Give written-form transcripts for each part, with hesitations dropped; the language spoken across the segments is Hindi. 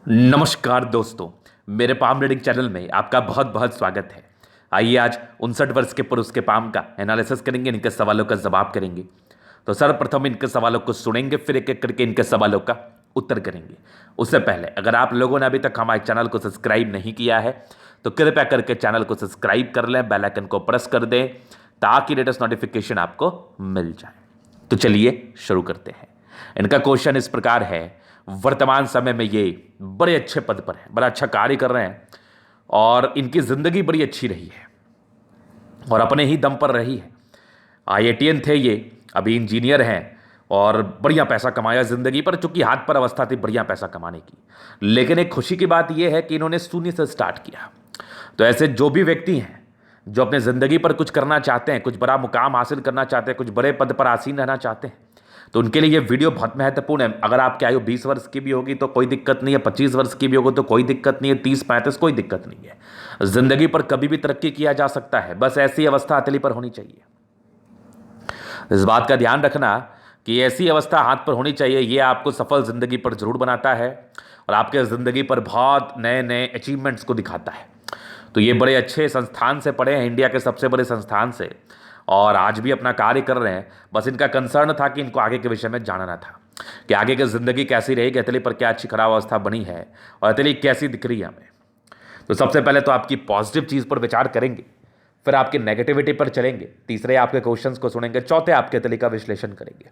नमस्कार दोस्तों, मेरे पाम रीडिंग चैनल में आपका बहुत बहुत स्वागत है। आइए आज 59 वर्ष के पुरुष के पाम का एनालिसिस करेंगे, इनके सवालों का जवाब करेंगे। तो सर्वप्रथम इनके सवालों को सुनेंगे, फिर एक एक करके इनके सवालों का उत्तर करेंगे। उससे पहले अगर आप लोगों ने अभी तक हमारे चैनल को सब्सक्राइब नहीं किया है तो कृपया करके चैनल को सब्सक्राइब कर लें, बेल आइकन को प्रेस कर दें ताकि लेटेस्ट नोटिफिकेशन आपको मिल जाए। तो चलिए शुरू करते हैं। इनका क्वेश्चन इस प्रकार है, वर्तमान समय में ये बड़े अच्छे पद पर हैं, बड़ा अच्छा कार्य कर रहे हैं और इनकी जिंदगी बड़ी अच्छी रही है और अपने ही दम पर रही है। आईआईटीएन थे ये, अभी इंजीनियर हैं और बढ़िया पैसा कमाया जिंदगी पर, चूंकि हाथ पर अवस्था थी बढ़िया पैसा कमाने की। लेकिन एक खुशी की बात यह है कि इन्होंने शून्य से स्टार्ट किया। तो ऐसे जो भी व्यक्ति हैं जो अपने ज़िंदगी पर कुछ करना चाहते हैं, कुछ बड़ा मुकाम हासिल करना चाहते हैं, कुछ बड़े पद पर आसीन रहना चाहते हैं, तो उनके लिए ये वीडियो बहुत महत्वपूर्ण है। अगर आपकी आयु 20 वर्ष की भी होगी तो कोई दिक्कत नहीं है, 25 वर्ष की भी होगी तो कोई दिक्कत नहीं है, 30-35 कोई दिक्कत नहीं है। ज़िंदगी पर कभी भी तरक्की किया जा सकता है, बस ऐसी अवस्था हथेली पर होनी चाहिए। इस बात का ध्यान रखना कि ऐसी अवस्था हाथ पर होनी चाहिए, ये आपको सफल ज़िंदगी पर जरूर बनाता है और आपके ज़िंदगी पर बहुत नए नए अचीवमेंट्स को दिखाता है। तो ये बड़े अच्छे संस्थान से पढ़े हैं, इंडिया के सबसे बड़े संस्थान से, और आज भी अपना कार्य कर रहे हैं। बस इनका कंसर्न था कि इनको आगे के विषय में जानना था कि आगे की ज़िंदगी कैसी रहेगी, हथेली पर क्या अच्छी खराब अवस्था बनी है और हथेली कैसी दिख रही है हमें। तो सबसे पहले तो आपकी पॉजिटिव चीज़ पर विचार करेंगे, फिर आपकी नेगेटिविटी पर चलेंगे, तीसरे आपके क्वेश्चंस को सुनेंगे, चौथे आपके हथेली का विश्लेषण करेंगे।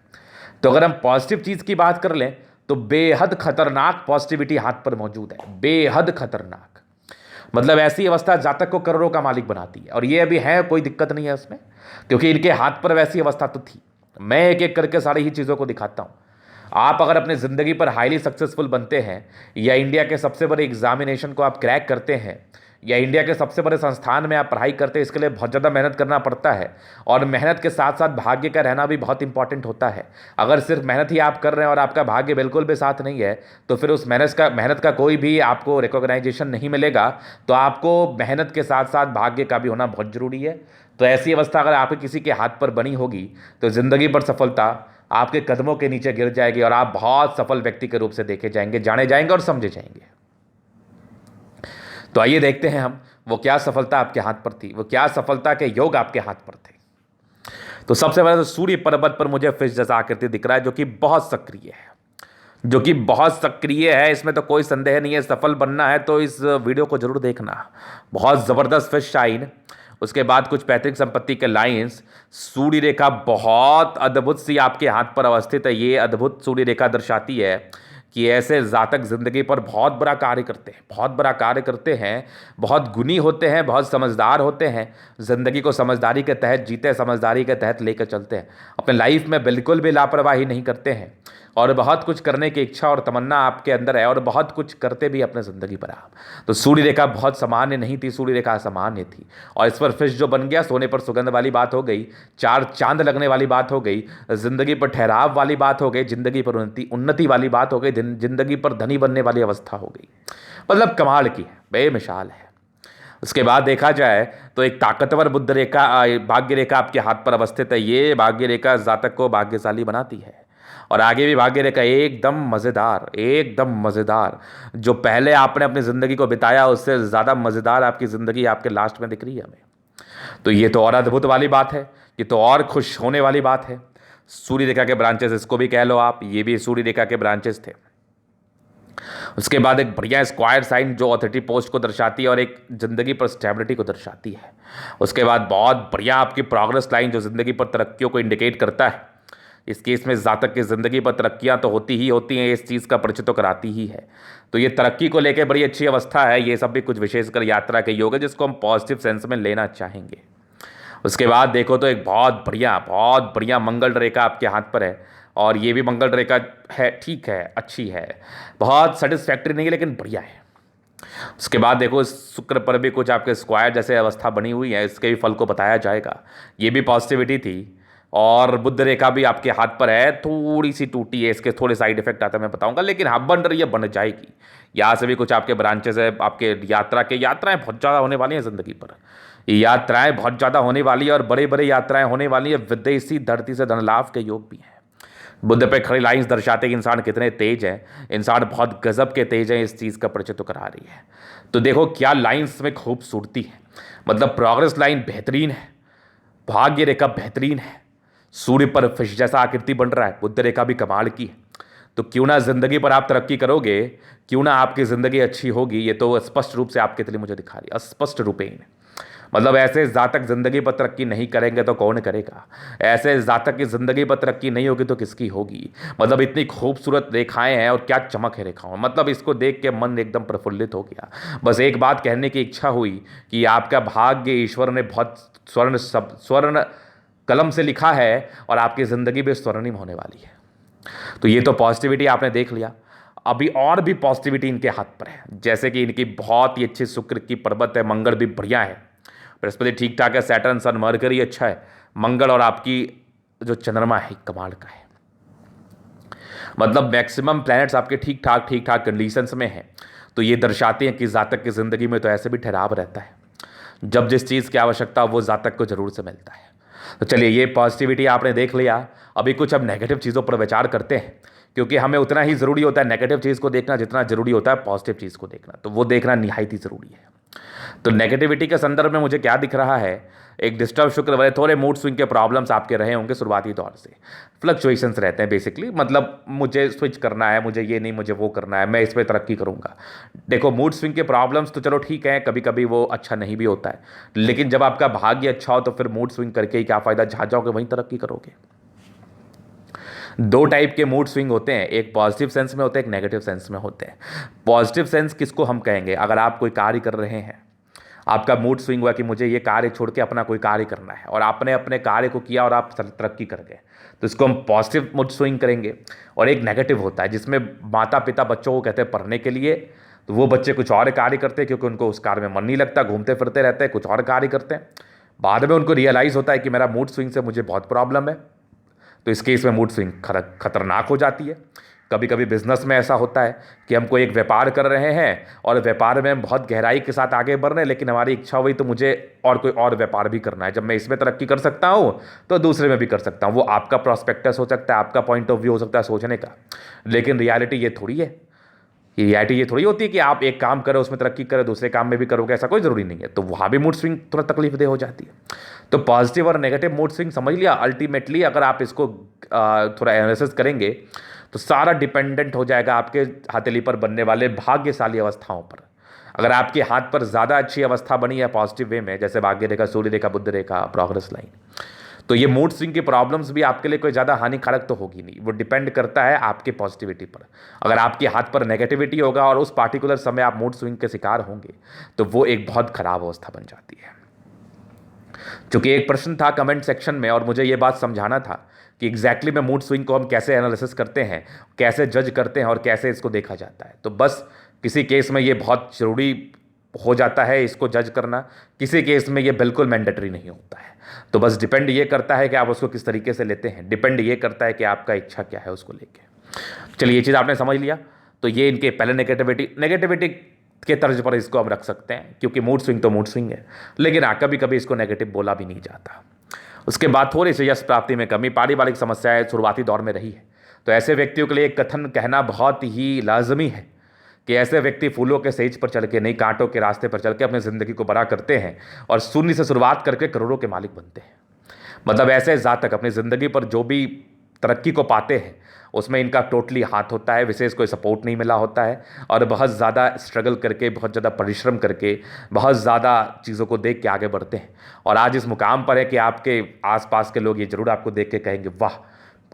तो अगर हम पॉजिटिव चीज़ की बात कर लें तो बेहद खतरनाक पॉजिटिविटी हाथ पर मौजूद है, बेहद खतरनाक। मतलब ऐसी अवस्था जातक को करोड़ों का मालिक बनाती है और ये अभी है, कोई दिक्कत नहीं है उसमें, क्योंकि इनके हाथ पर वैसी अवस्था तो थी। मैं एक एक करके सारी ही चीज़ों को दिखाता हूँ। आप अगर अपने ज़िंदगी पर हाईली सक्सेसफुल बनते हैं या इंडिया के सबसे बड़े एग्जामिनेशन को आप क्रैक करते हैं या इंडिया के सबसे बड़े संस्थान में आप पढ़ाई करते हैं, इसके लिए बहुत ज़्यादा मेहनत करना पड़ता है और मेहनत के साथ साथ भाग्य का रहना भी बहुत इंपॉर्टेंट होता है। अगर सिर्फ मेहनत ही आप कर रहे हैं और आपका भाग्य बिल्कुल भी साथ नहीं है तो फिर उस मेहनत का कोई भी आपको रिकॉग्नाइजेशन नहीं मिलेगा। तो आपको मेहनत के साथ साथ भाग्य का भी होना बहुत ज़रूरी है। तो ऐसी अवस्था अगर आपके किसी के हाथ पर बनी होगी तो ज़िंदगी पर सफलता आपके कदमों के नीचे गिर जाएगी और आप बहुत सफल व्यक्ति के रूप से देखे जाएंगे, जाने जाएंगे और समझे जाएंगे। तो आइए देखते हैं हम वो क्या सफलता आपके हाथ पर थी, वो क्या सफलता के योग आपके हाथ पर थे। तो सबसे पहले तो सूर्य पर्वत पर मुझे फिश जैसा आकृति दिख रहा है, जो कि बहुत सक्रिय है, जो कि बहुत सक्रिय है, इसमें तो कोई संदेह नहीं है। सफल बनना है तो इस वीडियो को जरूर देखना। बहुत ज़बरदस्त फिश शाइन, उसके बाद कुछ पैतृक संपत्ति के लाइंस, सूर्य रेखा बहुत अद्भुत सी आपके हाथ पर अवस्थित है। ये अद्भुत सूर्य रेखा दर्शाती है कि ऐसे जातक जिंदगी पर बहुत बड़ा कार्य करते हैं, बहुत बड़ा कार्य करते हैं, बहुत गुणी होते हैं, बहुत समझदार होते हैं, ज़िंदगी को समझदारी के तहत जीते, समझदारी के तहत लेकर चलते हैं, अपने लाइफ में बिल्कुल भी लापरवाही नहीं करते हैं और बहुत कुछ करने की इच्छा और तमन्ना आपके अंदर है और बहुत कुछ करते भी अपने ज़िंदगी पर आप। तो सूर्य रेखा बहुत सामान्य नहीं थी, सूर्य रेखा असामान्य थी और इस पर फिश जो बन गया, सोने पर सुगंध वाली बात हो गई, चार चांद लगने वाली बात हो गई, ज़िंदगी पर ठहराव वाली बात हो गई, ज़िंदगी पर उन्नति वाली बात हो गई, ज़िंदगी पर धनी बनने वाली अवस्था हो गई। मतलब कमाल की है, बेमिसाल है। उसके बाद देखा जाए तो एक ताकतवर बुद्ध रेखा, भाग्य रेखा आपके हाथ पर अवस्थित है। ये भाग्य रेखा जातक को भाग्यशाली बनाती है और आगे भी भाग्य रेखा एकदम मज़ेदार, एकदम मज़ेदार। जो पहले आपने अपनी ज़िंदगी को बिताया उससे ज़्यादा मज़ेदार आपकी ज़िंदगी आपके लास्ट में दिख रही है हमें। तो ये तो और अद्भुत वाली बात है, ये तो और खुश होने वाली बात है। सूर्य रेखा के ब्रांचेस इसको भी कह लो आप, ये भी सूर्य रेखा के ब्रांचेस थे। उसके बाद एक बढ़िया स्क्वायर साइन जो अथॉरिटी पोस्ट को दर्शाती है और एक ज़िंदगी पर स्टेबिलिटी को दर्शाती है। उसके बाद बहुत बढ़िया आपकी प्रोग्रेस लाइन जो ज़िंदगी पर तरक्कियों को इंडिकेट करता है। इस केस में जातक की ज़िंदगी पर तरक्कियाँ तो होती ही होती हैं, इस चीज़ का परिचय तो कराती ही है। तो ये तरक्की को लेकर बड़ी अच्छी अवस्था है। ये सब भी कुछ विशेषकर यात्रा के योग है जिसको हम पॉजिटिव सेंस में लेना चाहेंगे। उसके बाद देखो तो एक बहुत बढ़िया मंगल रेखा आपके हाथ पर है और ये भी मंगल रेखा है, ठीक है, अच्छी है, बहुत सेटिस्फैक्ट्री नहीं है लेकिन बढ़िया है। उसके बाद देखो शुक्र पर भी कुछ आपके स्क्वायर जैसे अवस्था बनी हुई है, इसके भी फल को बताया जाएगा। ये भी पॉजिटिविटी थी और बुद्ध रेखा भी आपके हाथ पर है, थोड़ी सी टूटी है, इसके थोड़े साइड इफेक्ट आते हैं मैं बताऊंगा, लेकिन हाँ बन रही है, बन जाएगी। यहाँ से भी कुछ आपके ब्रांचेस है आपके यात्राएं बहुत ज़्यादा होने वाली हैं ज़िंदगी पर, यात्राएं बहुत ज़्यादा होने वाली है और बड़े बड़े यात्राएं होने वाली है। विदेशी धरती से धन लाभ के योग भी हैं। बुद्ध पे खड़ी लाइंस दर्शाते कि इंसान कितने तेज हैं, इंसान बहुत गजब के तेज हैं, इस चीज़ का परिचय तो करा रही है। तो देखो क्या लाइंस में खूबसूरती है, मतलब प्रोग्रेस लाइन बेहतरीन है, भाग्य रेखा बेहतरीन है, सूर्य पर फिश जैसा आकृति बन रहा है, बुद्ध रेखा भी कमाल की है। तो क्यों ना जिंदगी पर आप तरक्की करोगे, क्यों ना आपकी जिंदगी अच्छी होगी, ये तो स्पष्ट रूप से आपके लिए मुझे दिखा रही है, स्पष्ट रूपेण। मतलब ऐसे जातक जिंदगी पर तरक्की नहीं करेंगे तो कौन करेगा, ऐसे जातक की जिंदगी पर तरक्की नहीं होगी तो किसकी होगी। मतलब इतनी खूबसूरत रेखाएं हैं और क्या चमक है रेखाओं, मतलब इसको देख के मन एकदम प्रफुल्लित हो गया। बस एक बात कहने की इच्छा हुई कि आपका भाग्य ईश्वर ने बहुत स्वर्ण कलम से लिखा है और आपकी ज़िंदगी भी स्वर्णिम होने वाली है। तो ये तो पॉजिटिविटी आपने देख लिया। अभी और भी पॉजिटिविटी इनके हाथ पर है, जैसे कि इनकी बहुत ही अच्छी शुक्र की पर्वत है, मंगल भी बढ़िया है, बृहस्पति ठीक ठाक है, सैटर्न सन मरकरी अच्छा है, मंगल और आपकी जो चंद्रमा है कमाल का है। मतलब मैक्सिमम प्लैनेट्स आपके ठीक ठाक कंडीशंस में हैं। तो ये दर्शाते हैं कि जातक की ज़िंदगी में तो ऐसे भी ठहराव रहता है, जब जिस चीज़ की आवश्यकता वो जातक को ज़रूर से मिलता है। तो चलिए ये पॉजिटिविटी आपने देख लिया, अभी कुछ अब नेगेटिव चीज़ों पर विचार करते हैं, क्योंकि हमें उतना ही ज़रूरी होता है नेगेटिव चीज़ को देखना जितना ज़रूरी होता है पॉजिटिव चीज़ को देखना, तो वो देखना निहायत ही ज़रूरी है। तो नेगेटिविटी के संदर्भ में मुझे क्या दिख रहा है, एक डिस्टर्ब शुक्र वाले थोड़े मूड स्विंग के प्रॉब्लम्स आपके रहे होंगे शुरुआती दौर से, फ्लक्चुएशंस रहते हैं बेसिकली, मतलब मुझे स्विच करना है, मुझे ये नहीं मुझे वो करना है, मैं इस पर तरक्की करूँगा। देखो मूड स्विंग के प्रॉब्लम्स तो चलो ठीक है, कभी कभी वो अच्छा नहीं भी होता है, लेकिन जब आपका भाग्य अच्छा हो तो फिर मूड स्विंग करके ही क्या फ़ायदा, जहाँ जाओगे वहीं तरक्की करोगे। दो टाइप के मूड स्विंग होते हैं, एक पॉजिटिव सेंस में होते हैं, एक नेगेटिव सेंस में होते हैं। पॉजिटिव सेंस किसको हम कहेंगे, अगर आप कोई कार्य कर रहे हैं, आपका मूड स्विंग हुआ कि मुझे ये कार्य छोड़ के अपना कोई कार्य करना है और आपने अपने कार्य को किया और आप तरक्की कर गए, तो इसको हम पॉजिटिव मूड स्विंग करेंगे। और एक नेगेटिव होता है जिसमें माता पिता बच्चों को कहते हैं पढ़ने के लिए, तो वो बच्चे कुछ और कार्य करते हैं क्योंकि उनको उस कार्य में मन नहीं लगता, घूमते फिरते रहते हैं, कुछ और कार्य करते हैं। बाद में उनको रियलाइज़ होता है कि मेरा मूड स्विंग से मुझे बहुत प्रॉब्लम है, तो इस केस में मूड स्विंग खतरनाक हो जाती है। कभी कभी बिजनेस में ऐसा होता है कि हम कोई एक व्यापार कर रहे हैं और व्यापार में हम बहुत गहराई के साथ आगे बढ़ रहे हैं, लेकिन हमारी इच्छा हुई तो मुझे और कोई और व्यापार भी करना है, जब मैं इसमें तरक्की कर सकता हूँ तो दूसरे में भी कर सकता हूँ। वो आपका प्रॉस्पेक्टस हो सकता है, आपका पॉइंट ऑफ व्यू हो सकता है सोचने का, लेकिन रियलिटी ये थोड़ी है, रियलिटी ये थोड़ी होती है कि आप एक काम करो उसमें तरक्की करो दूसरे काम में भी करोगे, ऐसा कोई ज़रूरी नहीं है। तो वहाँ भी मूड स्विंग थोड़ा तकलीफ दे हो जाती है। तो पॉजिटिव और नेगेटिव मूड स्विंग समझ लिया। अल्टीमेटली अगर आप इसको थोड़ा एनालिसिस करेंगे तो सारा डिपेंडेंट हो जाएगा आपके हथेली पर बनने वाले भाग्यशाली अवस्थाओं पर। अगर आपके हाथ पर ज़्यादा अच्छी अवस्था बनी है पॉजिटिव वे में, जैसे भाग्य रेखा, सूर्य रेखा, बुध रेखा, प्रोग्रेस लाइन, तो ये मूड स्विंग की प्रॉब्लम्स भी आपके लिए कोई ज़्यादा हानिकारक तो होगी नहीं, वो डिपेंड करता है आपके पॉजिटिविटी पर। अगर आपके हाथ पर नेगेटिविटी होगा और उस पार्टिकुलर समय आप मूड स्विंग के शिकार होंगे तो वो एक बहुत खराब अवस्था बन जाती है। चूंकि एक प्रश्न था कमेंट सेक्शन में और मुझे ये बात समझाना था कि एग्जैक्टली में मूड स्विंग को हम कैसे एनालिसिस करते हैं, कैसे जज करते हैं और कैसे इसको देखा जाता है, तो बस किसी केस में ये बहुत ज़रूरी हो जाता है इसको जज करना, किसी केस में ये बिल्कुल मैंडेटरी नहीं होता है। तो बस डिपेंड ये करता है कि आप उसको किस तरीके से लेते हैं, डिपेंड ये करता है कि आपका इच्छा क्या है उसको लेके। चलिए ये चीज़ आपने समझ लिया। तो ये इनके पहले नेगेटिविटी के तर्ज पर इसको हम रख सकते हैं, क्योंकि मूड स्विंग तो मूड स्विंग है, लेकिन हाँ कभी कभी इसको नेगेटिव बोला भी नहीं जाता। उसके बाद थोड़ी सी यश प्राप्ति में कमी, पारिवारिक समस्याएं शुरुआती दौर में रही है, तो ऐसे व्यक्तियों के लिए एक कथन कहना बहुत ही लाजमी है कि ऐसे व्यक्ति फूलों के सेज पर चढ़ के नहीं, कांटों के रास्ते पर चल के अपनी ज़िंदगी को बड़ा करते हैं और शून्य से शुरुआत करके करोड़ों के मालिक बनते हैं। मतलब ऐसे जातक अपनी ज़िंदगी पर जो भी तरक्की को पाते हैं उसमें इनका टोटली हाथ होता है, विशेष कोई सपोर्ट नहीं मिला होता है, और बहुत ज़्यादा स्ट्रगल करके, बहुत ज़्यादा परिश्रम करके, बहुत ज़्यादा चीज़ों को देख के आगे बढ़ते हैं। और आज इस मुकाम पर है कि आपके आसपास के लोग ये ज़रूर आपको देख के कहेंगे वाह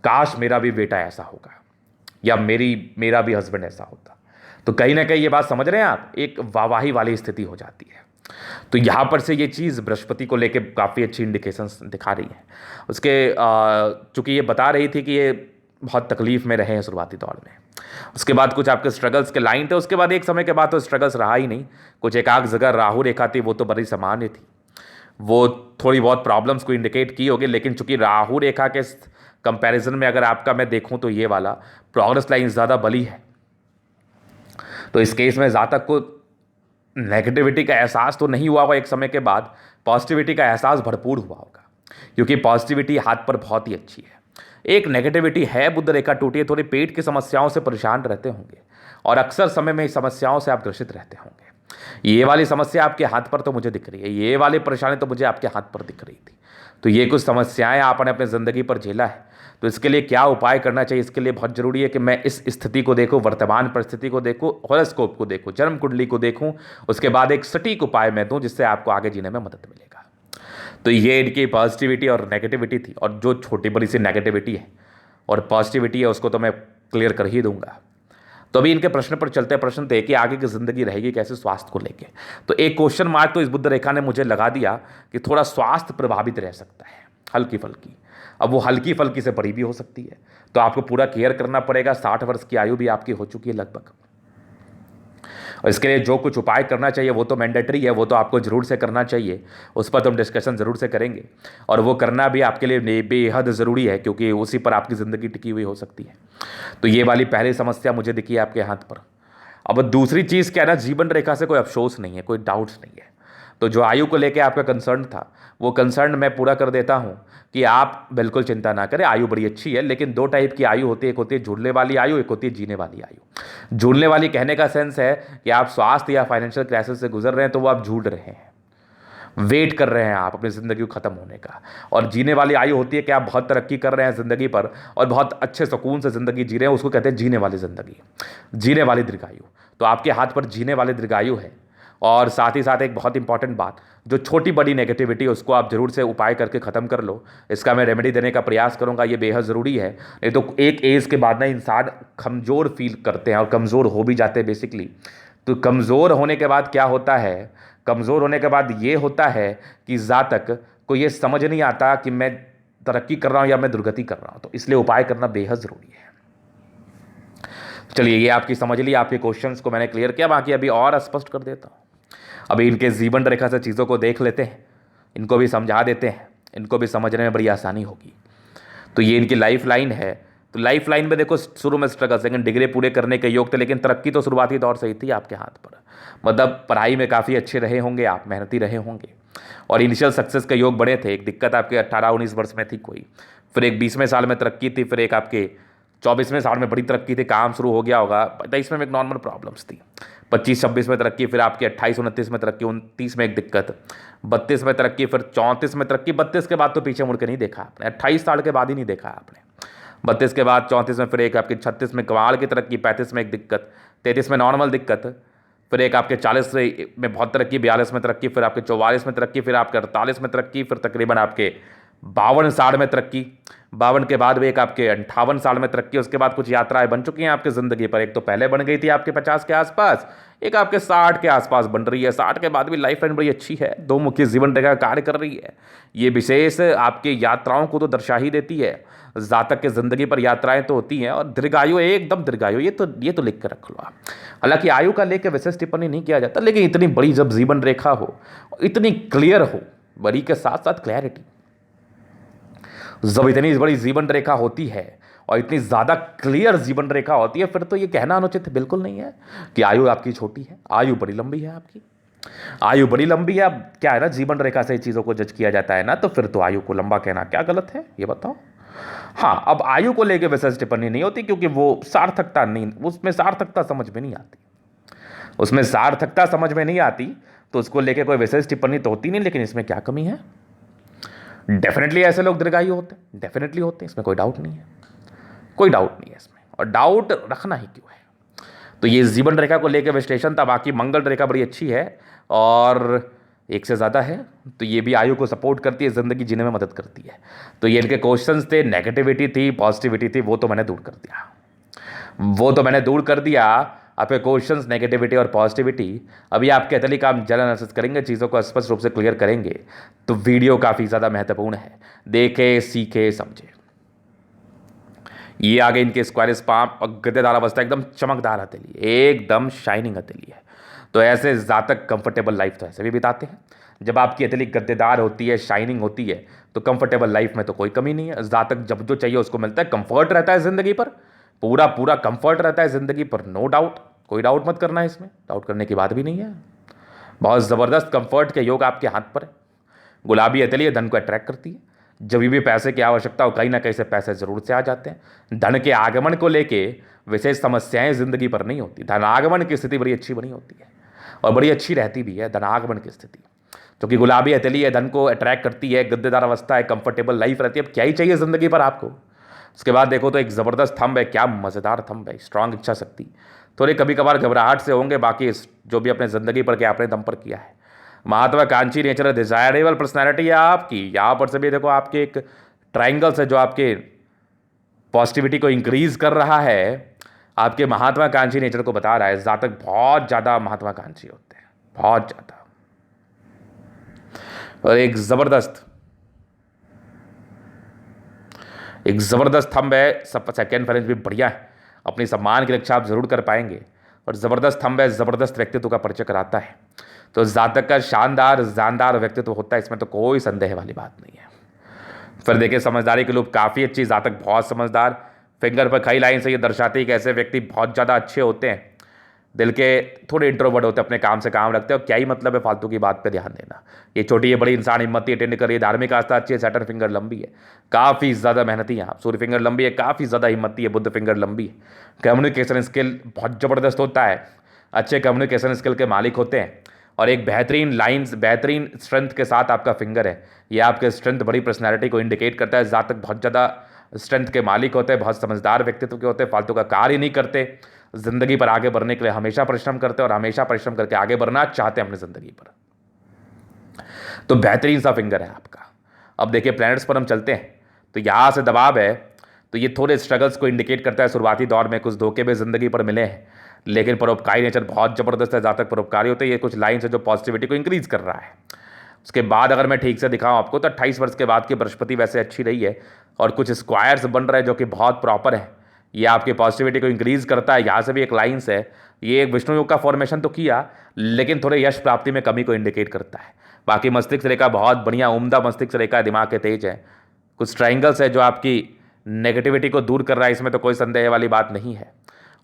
काश मेरा भी बेटा ऐसा होगा या मेरा भी हस्बैंड ऐसा होता। तो कहीं ना कहीं ये बात समझ रहे हैं आप, एक वाहवाही वाली स्थिति हो जाती है। तो यहाँ पर से ये चीज़ बृहस्पति को लेके काफ़ी अच्छी इंडिकेशंस दिखा रही है। उसके चूँकि ये बता रही थी कि ये बहुत तकलीफ़ में रहे हैं शुरुआती दौर में, उसके बाद कुछ आपके स्ट्रगल्स के लाइन थे, उसके बाद एक समय के बाद तो स्ट्रगल्स रहा ही नहीं। कुछ एक आध जगह राहु रेखा थी, वो तो बड़ी सामान्य थी, वो थोड़ी बहुत प्रॉब्लम्स को इंडिकेट की होगी, लेकिन चूंकि राहु रेखा के कंपैरिजन में अगर आपका मैं देखूं तो ये वाला प्रोग्रेस लाइन ज़्यादा बली है, तो इस केस में जातक को नेगेटिविटी का एहसास तो नहीं हुआ होगा, एक समय के बाद पॉजिटिविटी का एहसास भरपूर हुआ होगा, क्योंकि पॉजिटिविटी हाथ पर बहुत ही अच्छी है। एक नेगेटिविटी है, बुध रेखा टूटी है, थोड़ी पेट की समस्याओं से परेशान रहते होंगे और अक्सर समय में इस समस्याओं से आप ग्रसित रहते होंगे। ये वाली समस्या आपके हाथ पर तो मुझे दिख रही है, ये वाली परेशानी तो मुझे आपके हाथ पर दिख रही थी। तो ये कुछ समस्याएं आपने अपने ज़िंदगी पर झेला है, तो इसके लिए क्या उपाय करना चाहिए, इसके लिए बहुत जरूरी है कि मैं इस स्थिति को देखूं, वर्तमान परिस्थिति को देखूं, हॉरोस्कोप को देखूं, जन्म कुंडली को देखूं, उसके बाद एक सटीक उपाय मैं दूं जिससे आपको आगे जीने में मदद मिलेगा। तो ये इनकी पॉजिटिविटी और नेगेटिविटी थी, और जो छोटी बड़ी सी नेगेटिविटी है और पॉजिटिविटी है उसको तो मैं क्लियर कर ही दूंगा। तो अभी इनके प्रश्न पर चलते हैं। प्रश्न थे कि आगे की जिंदगी रहेगी कैसे स्वास्थ्य को लेके। तो एक क्वेश्चन मार्क तो इस बुध रेखा ने मुझे लगा दिया कि थोड़ा स्वास्थ्य प्रभावित रह सकता है, हल्की फल्की। अब वो हल्की फल्की से बड़ी भी हो सकती है, तो आपको पूरा केयर करना पड़ेगा। 60 वर्ष की आयु भी आपकी हो चुकी है लगभग, और इसके लिए जो कुछ उपाय करना चाहिए वो तो मैंडेटरी है, वो तो आपको जरूर से करना चाहिए, उस पर तो हम डिस्कशन ज़रूर से करेंगे। और वो करना भी आपके लिए बेहद ज़रूरी है, क्योंकि उसी पर आपकी ज़िंदगी टिकी हुई हो सकती है। तो ये वाली पहली समस्या मुझे दिखी है आपके हाथ पर। अब दूसरी चीज़ क्या है ना, जीवन रेखा से कोई अफसोस नहीं है, कोई डाउट्स नहीं है। तो जो आयु को लेकर आपका कंसर्न था, वो कंसर्न मैं पूरा कर देता हूँ कि आप बिल्कुल चिंता ना करें। आयु बड़ी अच्छी है, लेकिन दो टाइप की आयु होती है, एक होती है झूलने वाली आयु, एक होती है जीने वाली आयु। झूलने वाली कहने का सेंस है कि आप स्वास्थ्य या फाइनेंशियल क्राइसिस से गुजर रहे हैं, तो वो आप झूल रहे हैं, वेट कर रहे हैं आप अपनी ज़िंदगी को ख़त्म होने का। और जीने वाली आयु होती है कि आप बहुत तरक्की कर रहे हैं ज़िंदगी पर और बहुत अच्छे सुकून से ज़िंदगी जी रहे हैं, उसको कहते हैं जीने वाली ज़िंदगी, जीने वाली दीर्घायु। तो आपके हाथ पर जीने वाली दीर्घायु है। और साथ ही साथ एक बहुत इंपॉर्टेंट बात, जो छोटी बड़ी नेगेटिविटी है उसको आप जरूर से उपाय करके ख़त्म कर लो। इसका मैं रेमेडी देने का प्रयास करूंगा, ये बेहद ज़रूरी है। नहीं तो एक एज के बाद ना इंसान कमज़ोर फील करते हैं और कमज़ोर हो भी जाते हैं बेसिकली। तो कमज़ोर होने के बाद क्या होता है, कमज़ोर होने के बाद ये होता है कि जातक को ये समझ नहीं आता कि मैं तरक्की कर रहा हूँ या मैं दुर्गति कर रहा हूँ। तो इसलिए उपाय करना बेहद ज़रूरी है। चलिए, ये आपकी समझ ली, आपके क्वेश्चंस को मैंने क्लियर किया। बाकी अभी और स्पष्ट कर देता हूँ। अभी इनके जीवन रेखा से चीज़ों को देख लेते हैं, इनको भी समझा देते हैं, इनको भी समझने में बड़ी आसानी होगी। तो ये इनकी लाइफ लाइन है। तो लाइफ लाइन में देखो, शुरू में स्ट्रगल, सेकंड डिग्री पूरे करने के योग थे, लेकिन तरक्की तो शुरुआती दौर से ही थी आपके हाथ पर। मतलब पढ़ाई में काफ़ी अच्छे रहे होंगे आप, मेहनती रहे होंगे और इनिशियल सक्सेस के योग बड़े थे। एक दिक्कत आपके 18-19 वर्ष में थी कोई, फिर एक 20वें साल में तरक्की थी, फिर एक आपके 24वें साल में बड़ी तरक्की थी, काम शुरू हो गया होगा। 23 में एक नॉर्मल प्रॉब्लम्स थी, 25-26 में तरक्की, फिर आपके 28-29 में तरक्की, 29 में एक दिक्कत, 32 में तरक्की, फिर 34 में तरक्की। 32 के बाद तो पीछे मुड़ के नहीं देखा आपने, 28 साल के बाद ही नहीं देखा आपने। 32 के बाद 34 में फिर एक आपकी 36 में कमाल की तरक्की, 35 में एक दिक्कत, 33 में नॉर्मल दिक्कत, फिर एक आपके 40 में बहुत तरक्की, 42 में तरक्की, फिर आपके 44 में तरक्की, फिर आपके 48 में तरक्की, फिर तकरीबन आपके 52 साल में तरक्की। 52 के बाद भी एक आपके 58 साल में तरक्की। उसके बाद कुछ यात्राएं बन चुकी हैं आपकी ज़िंदगी पर। एक तो पहले बन गई थी आपके 50 के आसपास, एक आपके 60 के आसपास बन रही है। 60 के बाद भी लाइफ लाइन बड़ी अच्छी है, दो मुख्य जीवन रेखा कार्य कर रही है। ये विशेष आपके यात्राओं को तो दर्शा ही देती है। जातक के ज़िंदगी पर यात्राएं तो होती हैं, और दीर्घायु, एकदम दीर्घायु, ये तो लिख कर रख लो आप। हालांकि आयु का लेकर विशेष टिप्पणी नहीं किया जाता, लेकिन इतनी बड़ी जब जीवन रेखा हो, इतनी क्लियर हो, बड़ी के साथ साथ क्लैरिटी, जब इतनी बड़ी जीवन रेखा होती है और इतनी ज़्यादा क्लियर जीवन रेखा होती है, फिर तो ये कहना अनुचित बिल्कुल नहीं है कि आयु आपकी छोटी है। आयु बड़ी लंबी है आपकी, आयु बड़ी लंबी है। अब क्या है ना, जीवन रेखा से चीज़ों को जज किया जाता है ना, तो फिर तो आयु को लंबा कहना क्या गलत है, ये बताओ। हाँ, अब आयु को लेकर विशेष टिप्पणी नहीं होती, क्योंकि वो सार्थकता नहीं, उसमें सार्थकता समझ में नहीं आती, उसमें सार्थकता समझ में नहीं आती, तो उसको लेकर कोई विशेष टिप्पणी तो होती नहीं। लेकिन इसमें क्या कमी है, डेफिनेटली ऐसे लोग दीर्घायु होते हैं, डेफिनेटली होते हैं, इसमें कोई डाउट नहीं है, कोई डाउट नहीं है इसमें, और डाउट रखना ही क्यों है। तो ये जीवन रेखा को लेकर विश्लेषण था। बाकी मंगल रेखा बड़ी अच्छी है और एक से ज़्यादा है, तो ये भी आयु को सपोर्ट करती है, ज़िंदगी जीने में मदद करती है। तो ये इनके क्वेश्चंस थे, नेगेटिविटी थी, पॉजिटिविटी थी, वो तो मैंने दूर कर दिया, आपके क्वेश्चंस, नेगेटिविटी और पॉजिटिविटी। अभी आपके अतली काम जल एनालिसिस करेंगे, चीज़ों को स्पष्ट रूप से क्लियर करेंगे। तो वीडियो काफ़ी ज़्यादा महत्वपूर्ण है, देखे, सीखे, समझे। ये आगे इनके स्क्वायर स्पाम और गद्देदार अवस्था, एकदम चमकदार हथेली, एकदम शाइनिंग हथेली है। तो ऐसे जातक कंफर्टेबल लाइफ तो ऐसे भी बिताते हैं। जब आपकी हथेली गद्देदार होती है, शाइनिंग होती है, तो कंफर्टेबल लाइफ में तो कोई कमी नहीं है। जातक जब जो चाहिए उसको मिलता है, कंफर्ट रहता है ज़िंदगी पर, पूरा पूरा कंफर्ट रहता है ज़िंदगी पर, नो डाउट, कोई डाउट मत करना है इसमें, डाउट करने की बात भी नहीं है। बहुत ज़बरदस्त कंफर्ट के योग आपके हाथ पर है। गुलाबी हथेली धन को अट्रैक्ट करती है, जब भी पैसे की आवश्यकता हो कहीं ना कहीं से पैसे जरूर से आ जाते हैं। धन के आगमन को लेके विशेष समस्याएं जिंदगी पर नहीं होती। धन आगमन की स्थिति बड़ी अच्छी बनी होती है और बड़ी अच्छी रहती भी है धन आगमन की स्थिति, क्योंकि गुलाबी हथेली है, धन को अट्रैक्ट करती है, गद्देदार अवस्था है, कंफर्टेबल लाइफ रहती है। अब क्या ही चाहिए जिंदगी पर आपको। उसके बाद देखो तो एक ज़बरदस्त थंब है, क्या मज़ेदार थंब है, स्ट्रांग इच्छा शक्ति। थोड़ी कभी कभार घबराहट से होंगे, बाकी जो भी अपने ज़िंदगी पर क्या अपने दम पर किया है। महत्वाकांक्षी नेचर, डिजायरेबल पर्सनैलिटी है आपकी। यहाँ पर से भी देखो आपके एक ट्राइंगल्स है जो आपके पॉजिटिविटी को इंक्रीज कर रहा है, आपके महत्वाकांक्षी नेचर को बता रहा है। जातक बहुत ज़्यादा महत्वाकांक्षी होते हैं, बहुत ज़्यादा। और एक ज़बरदस्त थंब है, सब सेकेंड फ्रेंच भी बढ़िया है, अपनी सम्मान की रक्षा आप जरूर कर पाएंगे। और ज़बरदस्त थंब है, ज़बरदस्त व्यक्तित्व का परिचय कराता है। तो जातक का जानदार व्यक्तित्व होता है, इसमें तो कोई संदेह वाली बात नहीं है। फिर देखिए समझदारी के लोग काफ़ी अच्छी, जातक बहुत समझदार। फिंगर पर कई लाइन से ये दर्शाती है कि ऐसे व्यक्ति बहुत ज़्यादा अच्छे होते हैं, दिल के थोड़े इंट्रोवर्ट होते हैं, अपने काम से काम रखते हैं। और क्या ही मतलब है फालतू की बात पे ध्यान देना। ये छोटी ये बड़ी इंसान हिम्मती अटेंड करिए, धार्मिक आस्था अच्छी है, सैटर्न फिंगर लंबी है, काफ़ी ज़्यादा मेहनती हैं आप। सूर्य फिंगर लंबी है, काफ़ी ज़्यादा हिम्मती है, बुध फिंगर लंबी है। कम्युनिकेशन स्किल बहुत ज़बरदस्त होता है, अच्छे कम्युनिकेशन स्किल के मालिक होते हैं। और एक बेहतरीन स्ट्रेंथ के साथ आपका फिंगर है, ये आपके स्ट्रेंथ बड़ी पर्सनैलिटी को इंडिकेट करता है। जातक बहुत ज़्यादा स्ट्रेंथ के मालिक होते हैं, बहुत समझदार व्यक्तित्व के होते हैं, फालतू का कार्य नहीं करते, जिंदगी पर आगे बढ़ने के लिए हमेशा परिश्रम करते हैं और हमेशा परिश्रम करके आगे बढ़ना चाहते हैं अपनी जिंदगी पर। तो बेहतरीन सा फिंगर है आपका। अब देखिए प्लैनेट्स पर हम चलते हैं, तो यहाँ से दबाव है, तो ये थोड़े स्ट्रगल्स को इंडिकेट करता है। शुरुआती दौर में कुछ धोखे भी जिंदगी पर मिले हैं, लेकिन परोपकारी नेचर बहुत ज़बरदस्त है, जातक परोपकारी होते हैं। ये कुछ लाइन है जो पॉजिटिविटी को इंक्रीज कर रहा है। उसके बाद अगर मैं ठीक से दिखाऊं आपको तो 28 वर्ष के बाद की बृहस्पति वैसे अच्छी रही है और कुछ स्क्वायर्स बन रहे हैं जो कि बहुत प्रॉपर है, ये आपकी पॉजिटिविटी को इंक्रीज करता है। यहाँ से भी एक लाइन्स है, ये एक विष्णु योग का फॉर्मेशन तो किया, लेकिन थोड़े यश प्राप्ति में कमी को इंडिकेट करता है। बाकी मस्तिष्क रेखा बहुत बढ़िया उम्दा मस्तिष्क रेखा है, दिमाग के तेज है। कुछ ट्राइंगल्स है जो आपकी नेगेटिविटी को दूर कर रहा है, इसमें तो कोई संदेह वाली बात नहीं है।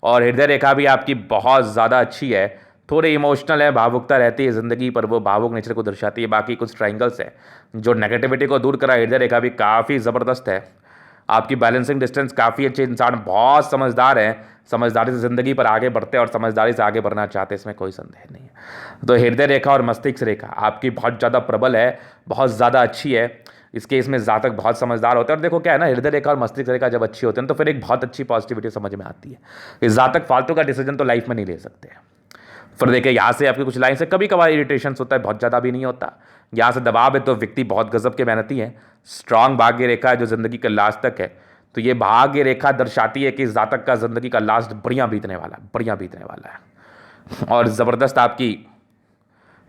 और हृदय रेखा भी आपकी बहुत ज़्यादा अच्छी है, थोड़े इमोशनल है, भावुकता रहती है ज़िंदगी पर, वो भावुक नेचर को दर्शाती है। बाकी कुछ ट्राइंगल्स है जो नेगेटिविटी को दूर कर रहा है। हृदय रेखा भी काफ़ी ज़बरदस्त है, आपकी बैलेंसिंग डिस्टेंस काफ़ी अच्छे, इंसान बहुत समझदार है, समझदारी से ज़िंदगी पर आगे बढ़ते हैं और समझदारी से आगे बढ़ना चाहते हैं, इसमें कोई संदेह नहीं है। तो हृदय रेखा और मस्तिष्क रेखा आपकी बहुत ज़्यादा प्रबल है, बहुत ज़्यादा अच्छी है। इस केस में जातक बहुत समझदार होता है। और देखो क्या है ना, हृदय रेखा और मस्तिष्क रेखा जब अच्छी होती है तो फिर एक बहुत अच्छी पॉजिटिविटी समझ में आती है। इस जातक फालतू का डिसीजन तो लाइफ में नहीं ले सकते। फिर देखिए यहाँ से आपकी कुछ लाइन से कभी कभार इरिटेशन होता है, बहुत ज़्यादा भी नहीं होता। यहाँ से दबाव है तो व्यक्ति बहुत गजब के मेहनती है। स्ट्रांग भाग्य रेखा है जो ज़िंदगी के लास्ट तक है, तो ये भाग्य रेखा दर्शाती है कि इस जातक का ज़िंदगी का लास्ट बढ़िया बीतने वाला है। और ज़बरदस्त आपकी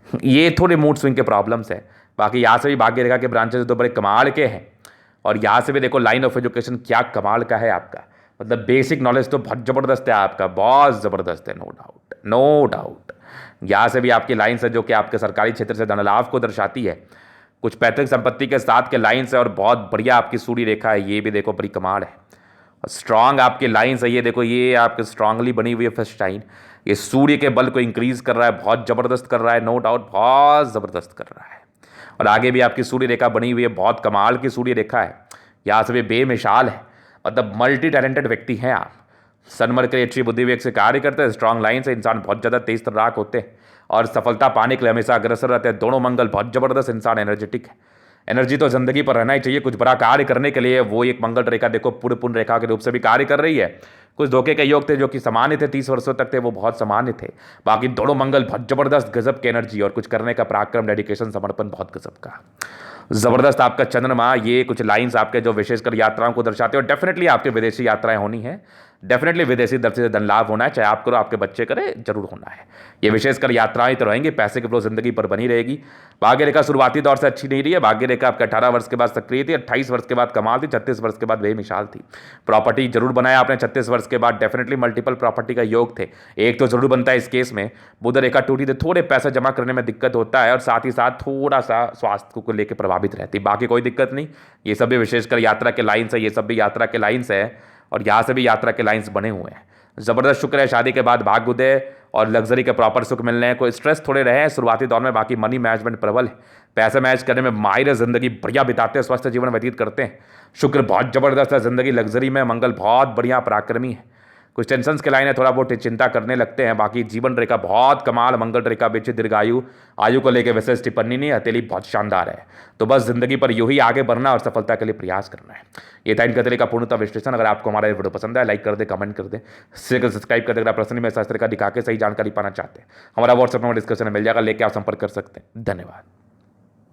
ये थोड़े मूड स्विंग के प्रॉब्लम्स है। बाकी यहाँ से भी भाग्य रेखा के ब्रांचेस तो बड़े कमाल के हैं। और यहाँ से भी देखो लाइन ऑफ एजुकेशन क्या कमाल का है आपका, मतलब बेसिक नॉलेज तो बहुत ज़बरदस्त है आपका, बहुत ज़बरदस्त है, नो डाउट। यहाँ से भी आपकी लाइन्स है जो कि आपके सरकारी क्षेत्र से धन लाभ को दर्शाती है, कुछ पैतृक संपत्ति के साथ के लाइन्स है और बहुत बढ़िया आपकी सूर्य रेखा है, ये भी देखो बड़ी कमाल है। स्ट्रांग आपके लाइन्स है, ये देखो ये आपके स्ट्रांगली बनी हुई है फर्स्ट टाइम, ये सूर्य के बल को इंक्रीज कर रहा है, बहुत ज़बरदस्त कर रहा है, नो डाउट बहुत ज़बरदस्त कर रहा है। और आगे भी आपकी सूर्य रेखा बनी हुई है, बहुत कमाल की सूर्य रेखा है। यहाँ से भी बेमिसाल है, मतलब मल्टी टैलेंटेड व्यक्ति हैं आप। सनमर के अच्छी बुद्धि विवेक से कार्य करते हैं, स्ट्रांग लाइन से इंसान बहुत ज़्यादा तेज तर्राक होते हैं और सफलता पाने के लिए हमेशा अग्रसर रहते हैं। दोनों मंगल बहुत ज़बरदस्त, इंसान एनर्जेटिक है। एनर्जी तो जिंदगी पर रहना ही चाहिए, कुछ बड़ा कार्य करने के लिए। वो एक मंगल रेखा देखो पूर्ण पुण्य रेखा के रूप से भी कार्य कर रही है। कुछ धोखे के योग थे जो कि सामान्य थे, 30 वर्षों तक थे, वो बहुत सामान्य थे। बाकी दोनों मंगल बहुत जबरदस्त गजब की एनर्जी और कुछ करने का पराक्रम, डेडिकेशन, समर्पण बहुत गजब का जबरदस्त। आपका चंद्रमा, ये कुछ लाइंस आपके जो विशेषकर यात्राओं को दर्शाते हैं। और डेफिनेटली आपके विदेशी यात्राएं होनी है, डेफिनेटली विदेशी दर से धन लाभ होना है, चाहे आप करो आपके बच्चे करे, जरूर होना है। ये विशेषकर यात्राएं तो रहेंगी, पैसे की फ्लो जिंदगी पर बनी रहेगी। भाग्य रेखा शुरुआती दौर से अच्छी नहीं रही है। भाग्य रेखा आपके 18 वर्ष के बाद सक्रिय थी, 28 वर्ष के बाद कमाल थी, 36 वर्ष के बाद बेमिसाल थी। प्रॉपर्टी जरूर बनाया आपने 36 वर्ष के बाद, डेफिनेटली मल्टीपल प्रॉपर्टी का योग थे, एक तो जरूर बनता है इस केस में। बुध रेखा टूटी थी, थोड़े पैसे जमा करने में दिक्कत होता है और साथ ही साथ थोड़ा सा स्वास्थ्य को लेकर प्रभावित रहती है, बाकी कोई दिक्कत नहीं। ये सब भी विशेषकर यात्रा के लाइन्स है, ये सब भी यात्रा के लाइन्स है और यहाँ से भी यात्रा के लाइन्स बने हुए हैं। जबरदस्त शुक्र है, शादी के बाद भाग्योदय और लग्जरी के प्रॉपर सुख मिल रहे हैं। कोई स्ट्रेस थोड़े रहे हैं शुरुआती दौर में, बाकी मनी मैनेजमेंट प्रबल है, पैसे मैनेज करने में माहिर है, जिंदगी बढ़िया बिताते हैं, स्वस्थ जीवन व्यतीत करते हैं। शुक्र बहुत जबरदस्त है, जिंदगी लग्जरी में, मंगल बहुत बढ़िया पराक्रमी है। कुछ टेंशन के लाइन है, थोड़ा बहुत चिंता करने लगते हैं, बाकी जीवन रेखा बहुत कमाल, मंगल रेखा बीच दीर्घायु, आयु को लेकर विशेष टिप्पणी नहीं, हथेली बहुत शानदार है। तो बस जिंदगी पर यूं ही आगे बढ़ना और सफलता के लिए प्रयास करना है। ये था इनका हथेली का पूर्णतः विश्लेषण। अगर आपको हमारा वीडियो पसंद है, लाइक कर दे, कमेंट कर दे, सब्सक्राइब कर दे। अगर पर्सनली में शास्त्र का दिखा के सही जानकारी पाना चाहते हैं, हमारा व्हाट्सएप नंबर डिस्क्रिप्शन में मिल जाएगा, लेके आप संपर्क कर सकते हैं। धन्यवाद।